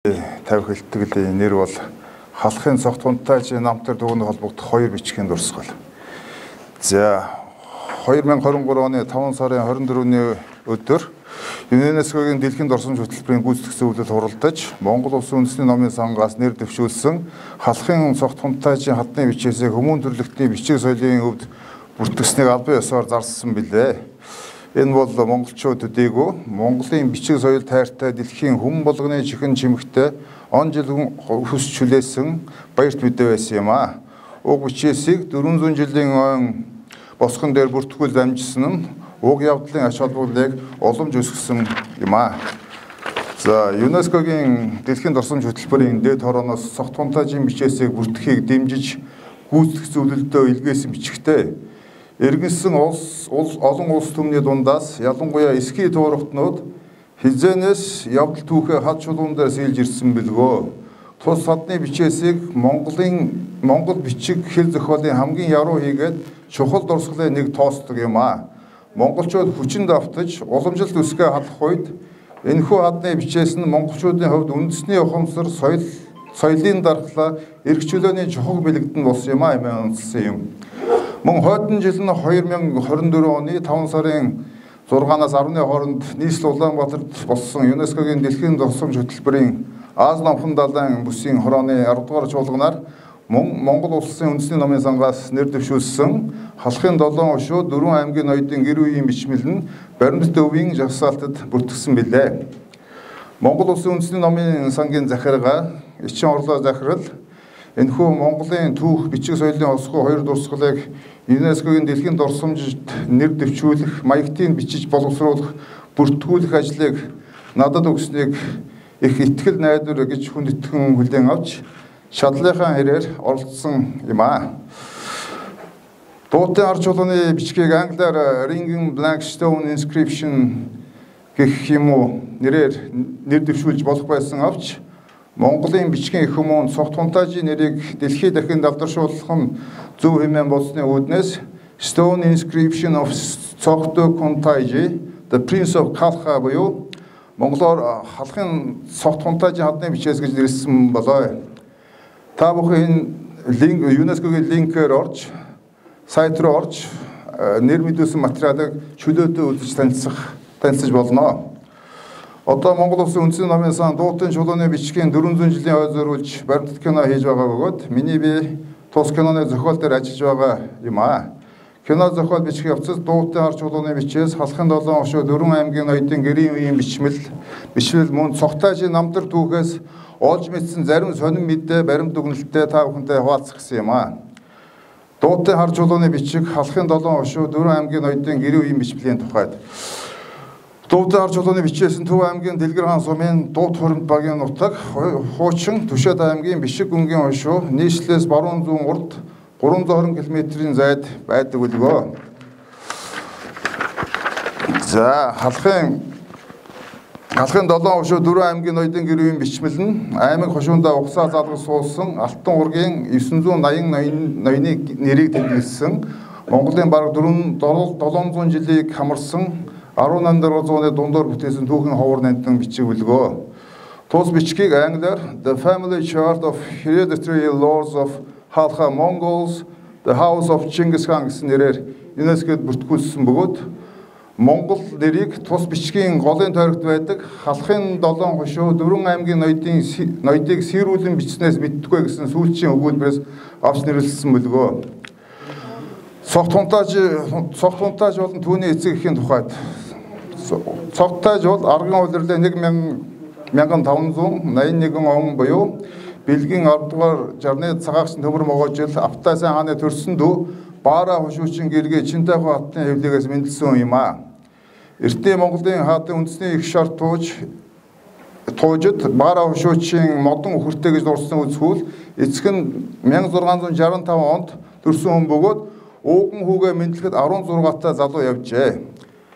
тавих хэлтгэлийн нэр бол халахын цогт хунтайж намтар дүүний холбогдох хоёр бичгийн дурсгал. За 2023 оны 5 сарын 24-ний өдөр ЮНЕСКОгийн дэлхийн дурсамж хөтөлбөрийн гүйцэтгэх зөвлөлд хуралдаж Монгол Улсын үндэсний номын сангаас нэр дэвшүүлсэн халахын цогт хунтайжийн хатны бичээсээ хүмүүн төрлөختний бичиг соёлын өвд бүртгэснийг албан ёсоор зарсан билээ. Энэ бол монголчууд төдийгүй Монголын бичиг соёл тайртай дэлхийн хүн болгоны чихэн чимэгтэй он жил хүсч хүлээсэн баярт мэдээ байсан юм аа. Уг бичээсийг 400 жилийн он босгон дээр бүртгүүл дамжсан нь уг явдлын ач холбогдлыг уламж өсгсөн юм аа. За ЮНЕСКОгийн дэлхийн дурсамж хөтөлбөрийн дээд хорооноос цогт хунтайжийн бичээсийг бүртгэхийг дэмжиж гүйцэтгэх зөвлөлдөө илгээсэн бичгтээ иргэнсэн олон улс түмний дундаас ялангуяа эсхий туурахтнууд хизээнээс явдал түүхээ хад чулуун дээр сэлж ирсэн билгөө. Тус хадны бичээсийг Монгол бичиг хэл зохиолын хамгийн яруу хийгээд чухал дурсгалын нэг тоосдог юм аа. Монголчууд хүчин давтаж уламжилт үсгээ халах үед энэхүү хадны бичээс нь монголчуудын хувьд үндэсний ухамсар соёлын дархлаа эрх чөлөөний чухал бэлэгдэн болсон юм аа хэмээн онцлсан юм. Мөн хойдон жил нь 2024 оны 5 сарын 6-наас 10-ны хооронд нийслэл Улаанбаатарт болсон ЮНЕСКОгийн дэлхийн дурсамж хөтөлбөрийн Аз номхон далайн бүсийн хорооны 10 дугаар чуулганаар Монгол Улсын үндэсний номын сангаас нэр дэвшүүлсэн халахын 7 хошуу 4 аймгийн ноёдын гэр үеийн бичмэл нь баримт өвийн жагсаалтад бүртгэсэн билээ. Монгол Улсын үндэсний номын сангийн захиргаа Эчин орлоо захирал энэхүү Монголын түүх бичиг соёлын осгоо хоёр дурсгалыг ЮНЕСКОгийн дэлхийн дурсамжид нэр дэвшүүлэх, маягтыг бичиж боловсруулах, бүртгүүлэх ажлыг надад өгснийг их итгэл найдвар гэж хүндэтгэн хүлээн авч шатлынхаа хэрээр оролцсон юм аа. Дуутын арч чулууны бичгийг англиар Ringing Blackstone Inscription гэх юм уу нэр дэвшүүлж болох байсан авч Монголын бичгийн их хүмүүн цогт хунтайжийн нэрийг дэлхийд дахин давдаршуулах нь зөв хэмээн болсны үүднээс Stone Inscription of цогт хунтайжи The Prince of Kalha буюу монголоор халахын цогт хунтайжийн хадны бичээс гэж нэрлсэн болоо. Та бүхэн ЮНЕСКОгийн линкээр орж сайт руу орж нэр мэдүүлсэн материалыг чөлөөтэй үзэж танилцж болно. Одоо Монгол Улсын үндэсний номын сан дуутын чулууны бичгийн 400 жилийн ой зориулж баримтат кино хийж байгаа бөгөөд миний би тус киноны зохиол дээр ажиллаж байгаа юм аа. Кино зохиол бичих явцад дуутын арч чулууны бичээс халахын 7 хошуу 4 аймгийн ноёдын гэрийн үеийн бичмэл мөн цогтайжийн намтар түүхээс олж мэдсэн зарим сонин мэдээ баримт дүгнэлттэй та бүхэнтэй хуваалцах гэсэн юм аа. Дуутын арч чулууны бичиг халахын 7 хошуу 4 аймгийн ноёдын гэрийн үеийн бичмэлийн тухайд Дуутын арч чулууны бичээс нь Төв аймгийн Дэлгэр хаан сумын Дуут хуримт багийн нутаг, хуучин Түшэд аймгийн Бишиг гүнгийн хошуу нийслэлээс баруун зүүн урд 320 км-ийн зайд байдаг үлгөө. За халахын 7 хошуу 4 аймгийн ноёдын гэр үеийн бичмэл нь аймаг хошуундаа угсаа залгаж суулсан Алтан ургийн 980 ноёны нэрийг тэмдэглэсэн Монголын бараг 700 жилийг хамарсан 18-р зууны дундуур бүтээсэн түүхэн ховор нандин бичиг үлгөө. Тус бичгийг англиар The Family Chart of Hereditary Lords of Halkha Mongols, The House of Genghis Khan гэсэн нэрээр ЮНЕСКОд бүртгүүлсэн бөгөөд Монгол нэрийг тус бичгийн голын тойрогт байдаг халахын 7 хошуу 4 аймгийн ноёдыг сэрүүлэн бичснээс мэдтгүй гэсэн сүүлчийн өгүүлбэрээс авч нэрлсэн бүлгөө. Цогт хунтайж болон түүний эцэг эхийн тухайд цогтайж бол арган улирлын 1581 он буюу Бэлгийн 10 дугаар жарны цагаагч төмөр могоожил Автайсан хааны төрсөн дүү Баара хошуучин гэргээ Чинтайху хатны хэвлэгээс мэндэлсэн юм аа. Эртний Монголын хаадын үндэсний их шар туужид Баара хошуучин модон өхөртэй гэж дурсан үзхүүл эцэг нь 1665 онд төрсөн хүн бөгөөд ууган хүүгээ мэдлэхэд 16 та залуу явжээ.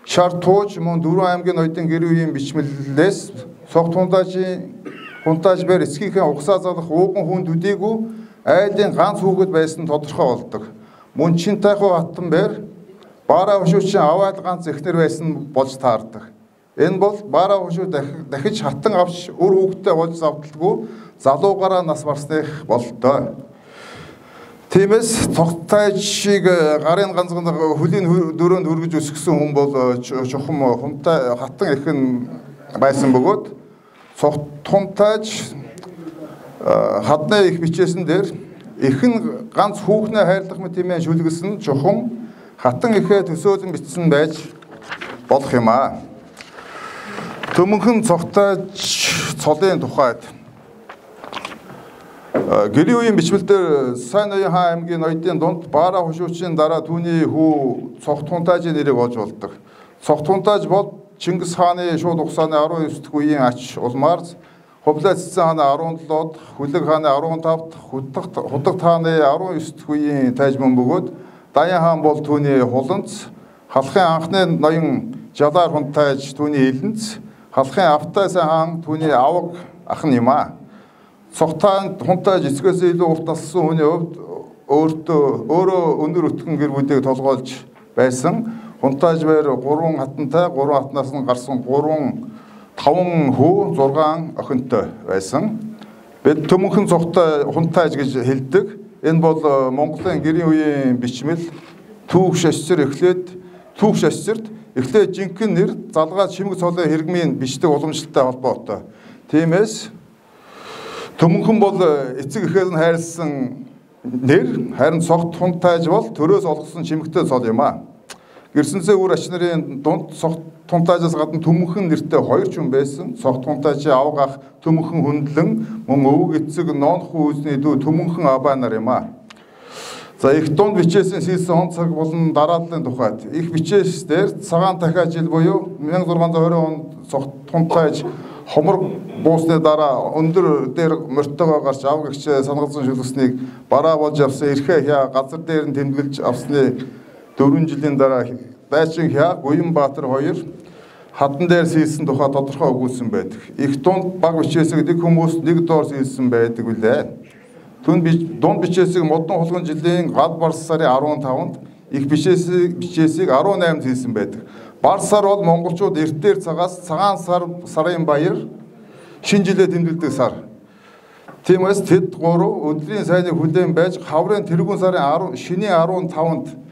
Шар тууж мөн 4 аймгийн ноёдын гэр үеийн бичмэлээс цогт хунтайж бэр эцгийнхээ угсаа залах ууган хүн төдийгүй айлын ганц хүүхэд байсан тодорхой болдог. Мөн Чинтайху хатан бэр Баара хошуучин аваад ганц эхнэр байсан болж таардаг. Энэ бол баара хошуу дахиж хатан авч үр хүүхдээ болж завдалгүй залуугаараа нас барсных бололтой. Тиймээс цогтайчийг гарын ганцхан хөлийн дөрөөнд хүргэж өсгсөн хүн бол чухам хунтай хатан ихэн байсан бөгөөд цогтунтайч хадны их бичээсэн дээр ихэн ганц хүүхнээ хайрлах мэт хэмээн шүлгэсэн чухам хатан ихээ төсөөлөн бичсэн байж болох юм аа. Төмөнхөн цогтайч цолын тухайд гэрийн үеийн бичмэлдэр сайн ноён хаан аймгийн ноёдын дунд баара хошуучийн дараа түүний хүү цогтунтайжийн нэрийг олж болдог. Цогтунтайж бол Чингис хааны шууд угсааны 19 дэх үеийн ач улмаар Хувлаа цэцэн хааны 17-д, Хүлэг хааны 15-д, Худаг хааны 19 дэх үеийн тайжман бөгөөд Даян хаан бол түүний хуланц, халахын анхны ноён Жалаар хунтайж түүний илэнц, халахын Автай сайн хаан түүний аваг ах нь юм аа. Цогтаан хунтайж эцгээс илүү урт нассан хүний хувьд өөрөө өндөр өтгөн гэр бүлийг толгойлж байсан. Хунтайж бээр 3 хатантай, 3 хатнаас нь гарсан 5 хүү 6 охинтой байсан. Бид төмөнхөн цогтой хунтайж гэж хэлдэг. Энэ бол Монголын гэрийн үеийн бичмэл түүх шашцэр эхлээд жинхэнэ нэр залгаад шимэг цолын хэрэгмийн бичдэг уламжлалтай холбоотой. Тиймээс төмөнхөн бол эцэг эхээр нь хайрлсан нэр, харин цогт хунтайж бол төрөөс олгосон чимэгтэй цол юм аа. Гэрсэнцээ үр ач нарын дунд цогт хунтайжаас гадна төмөнхөн нэртэй 2 ч хүн байсан. Цогт хунтайжийн аваг ах төмөнхөн хөндлөн мөн өвөг эцэг ноонхуу үзний дүү төмөнхөн абаа нар юм аа. За их дунд бичээсэн сийсэн он цаг болон дараадлын тухайд их бичээс дээр цагаан дахиа жил буюу 1620 онд цогт хунтайж хомор буусны дараа өндөр дээр мөртөөгөө гарч аваг гихчээ сангалзан шүлгэснийг бараа болж авсан эрхээ хя газар дээр нь тэмдэглэж авсны 4 жилийн дараа Дайчин хя Гуянбаатар 2 хатан дээр сийсэн тухай тодорхой өгүүлсэн байдаг. Их дунд баг бичээсийг нэг хүмүүс нэг доор сийсэн байдаг үлээ. Дунд бичээсийг модон хулган жилийн гал барс сарын 15-нд их бичээсийг 18 сийсэн байдаг. Барс сар бол монголчууд эртээр цагаас цагаан сарын баяр шинэ жилээ тэмдэглэдэг сар. Тиймээс тэд 3 өдрийн сайныг хүлээн байж хаврын тэргүүн сарын шинийн 15-нд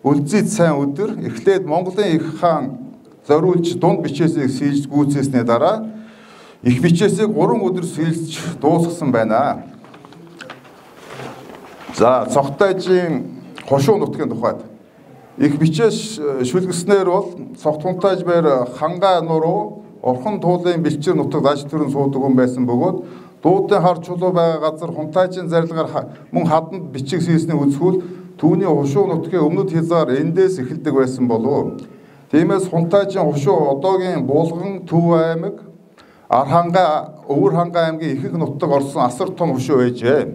үлзийд сайн өдөр эхлээд Монголын их хаан зориулж дунд бичээсийг сийж гүйцээсний дараа их бичээсийг 3 өдөр сийж дуусгасан байна. За цогтайжийн хошуу нутгийн тухайд их бичээс шүлгэснээр бол цогт хунтайж бээр хангай нуруу орхон туулын бэлчээр нутагт аж төрөн суудаг хүн байсан бөгөөд дуудын хар чулуу байгаа газар хунтайжийн зарилгаар мөн хаданд бичиг сийсний үзхүүл түүний хошуу нутгийн өмнөд хязгаар эндээс эхэлдэг байсан болов. Тиймээс хунтайжийн хошуу одоогийн Булган, Төв аймаг, Архангай, Өвөр хангай аймгийн ихэнх нутаг орсон асар том хошуу байжээ.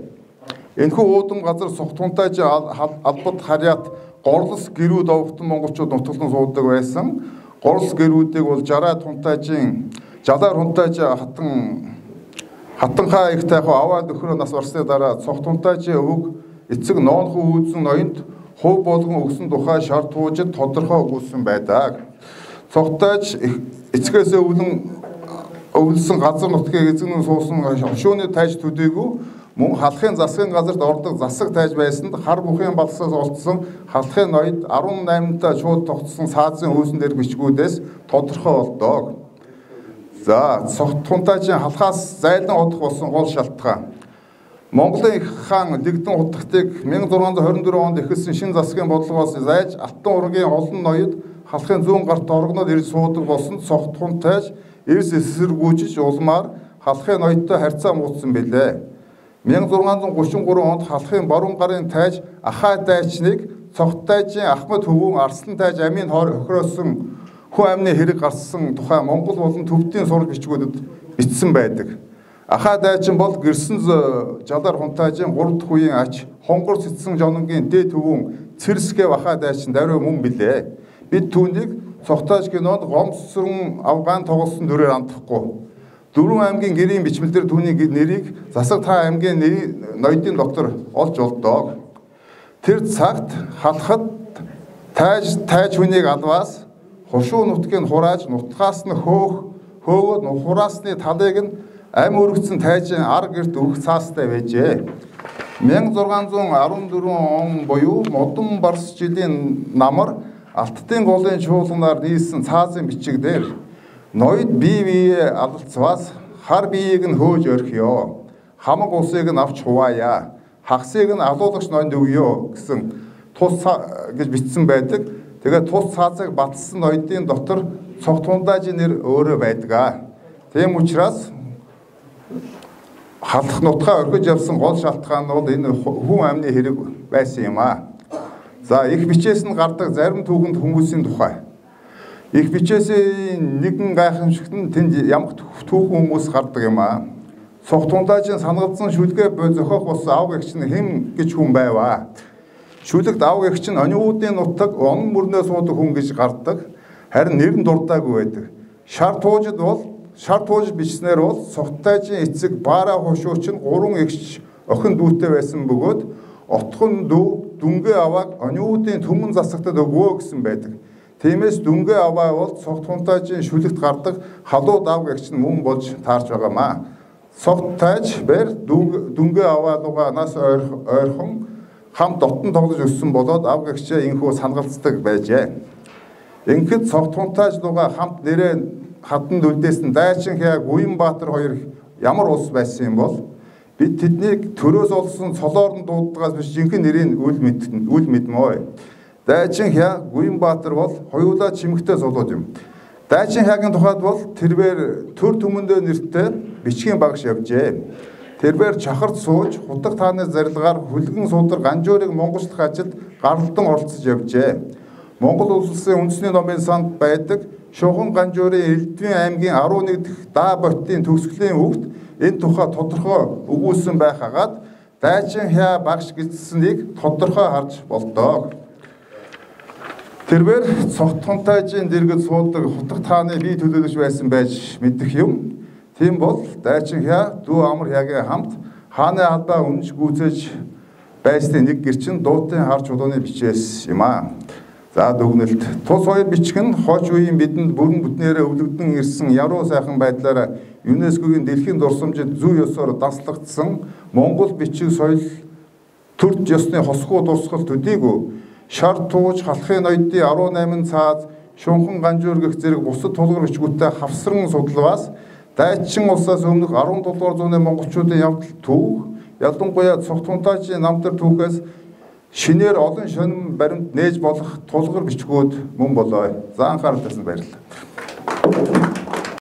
Энэхүү уудам газар цогт хунтайжийн албад харьяат горлос гэрүүд овогтон монголчууд нутаглан суудаг байсан. Горлос гэрүүдийг бол Жараад хунтайжийн Жалаар хунтайж хатанхаа их тайхуу аваад нөхрөө нас барсны дараа цогт хунтайжийн өвөг эцэг ноонхуу үзэн ноёнд хувь болгон өгсөн тухай шарт хуужид тодорхой өгүүлсэн байдаг. Цогтайж эцгээс өвлсөн газар нутгийг эзэгнэн суусан хошууны тайж төдийгүй мөн халахын засгийн газарт ордог засаг тайж байсанд хар бүхийн балсаас олдсон халахын ноёд 18-та шууд тогтсон саазын хүйсэн дээр бичгүүдээс тодорхой болдог. За цогт хунтайжийн халахаас зайлан удах болсон гол шалтгаан Монголын их хаан Лэгдэн хутагтыг 1624 онд эхэлсэн шинэ засгийн бодлогоос зайж Алтан ургийн олон ноёд халахын зүүн гарт орогноод ирж суудаг болсон цогт хунтайж эрс эсэргүүжиж улмаар халахын ноёдтой харьцаа муудсан билээ. 1633 онд халахын баруун гарын тайж Ахай дайчныг цогтайжийн Ахмад хөвгүүн Арслан тайж амийн хохироосон хүн амны хэрэг гарсан тухай Монгол болон төвдийн сурал бичгүүдэд бичсэн байдаг. Ахай дайчин бол Гэрсэнз Жалаар хунтайжийн 3 дахь үеийн ач хонгор цэцэн жононгийн дээд хөвгүүн Цэрсгэв Ахай дайчин даруй мөн билээ. Бид түүнийг цогтайж кинонд гомсрон Афган тоглосон дүрээр андахгүй. Дөрвөн аймгийн гэрийн бичмэлдэр түүний нэрийг засаг та аймгийн ноёдын доктор олж олдог. Тэр цагт халахад тайж хүнийг алваас хошуу нутгийг хурааж нутгаас нь хөөгөөд хураасны талыг нь ам өргөцсөн тайжин ар гэрт өгөх цаастай байжээ. 1614 он буюу модон барс жилийн намар Алтдын голын чуулганаар нийлсэн цаазын бичиг дээр ноёд бие биеэ алалцваас хар биеийг нь хөөж орхиё. Хамаг усыг нь авч хуваая. Хагсыг нь алуулагч ноёнд өгье гэсэн тус гэж бичсэн байдаг. Тэгээд тус цаазыг батлсан ноёдын дотор цогт хундаажийн нэр өөрөө байдаг. Тийм учраас халах нутгаа орхиж явсан гол шалтгаан нь бол энэ хүн амны хэрэг байсан юм аа. За их бичээс нь гардаг зарим түүхэнд хүмүүсийн тухай. Их бичээсийн нэгэн гайхамшигт нь тэнд ямх түүхэн хүмүүс гардаг юм аа. Цогт хундаажийн санагдсан шүлгээ зохиох бас аав эгч нь хэн гэж хүн байваа. Шүлэгт аав эгч нь ониудын нутаг он мөрнөө суудаг хүн гэж гардаг. Харин нэр нь дурдаагүй байдаг. Шар туужид бичснээр бол цогттайжийн эцэг баара хошууч нь 3 эгч охин дүүтэй байсан бөгөөд отхон дүү дүнгээ авааг ониудын түмэн засагтад өгөө гэсэн байдаг. Тиймээс дүнгээ аваа бол цогт хундаажийн шүлэгт гардаг халууд аав эгч нь мөн болж таарч байгаамаа. Цогттайж бэр дүнгээ аваагаа нас ойрхон хамт дотн тоглож өссөн болоод аав эгчээ инхүү сангалцдаг байжээ. Ингээд цогт хундааж луга хамт нэрээ хатанд үлдээсэн Дайчин Хяг Уянбаатар хоёр ямар улс байсан юм бол бид тэднийг төрөөс олсон цолоор нь дуудлагаас биш жинхэнэ нэрийг үл мэдмөө. Дайчин Хяг Уянбаатар бол хоёулаа чимэгтэй цолууд юм. Дайчин Хягийн тухайд бол тэрээр төр түмэндээ нэртэй бичгийн багш явжээ. Тэрээр чахарт сууж хутаг тааны зарилгаар хүлгэн судар ганжуурыг монголчлох ажилд гаралдан оролцож явжээ. Монгол улсын үндэсний номын санд байдаг Шухан ганжуурын Элдвийн аймгийн 11 дахь даа ботын төгсгөлийн үгт энэ тухай тодорхой өгүүлсэн байхагаад Дайчин Хяа багш гэснийг тодорхой харж болдог. Тэрээр цогт хундаажийн дэргэд суудаг хутаг тааны бие төлөөлөгч байсан байж мэдэх юм. Тийм бол Дайчин Хяа дүү амар Хяагийн хамт хааны албаа үнж гүйцээж байсны нэг гэрчин дуутын хар чулууны бичээс юм аа. За дүгнэлт тус хоёр бичиг нь хойч үеийн бидэнд бүрэн бүтнээрээ өвлөгдөн ирсэн яруу сайхан байдлаараа ЮНЕСКОгийн дэлхийн дурсамжид зүй ёсоор даслагдсан Монгол бичиг соёл төр ёсны хосгүй дурсгал төдийгүй шар тууж халахын ноёдын 18 цааз шунхан ганжуур гэх зэрэг бусад тулгар бичгүүтээ хавсран судлаваас Дайчин улсаас өмнөх 17 дугаар зууны монголчуудын явдал түүх ялангуяа цогт хундаажийн намтар түүхээс шинээр олон шөнө баримт нээж болох тулгар бичгүүд мөн болоо. За анхаарал татсан баярлалаа.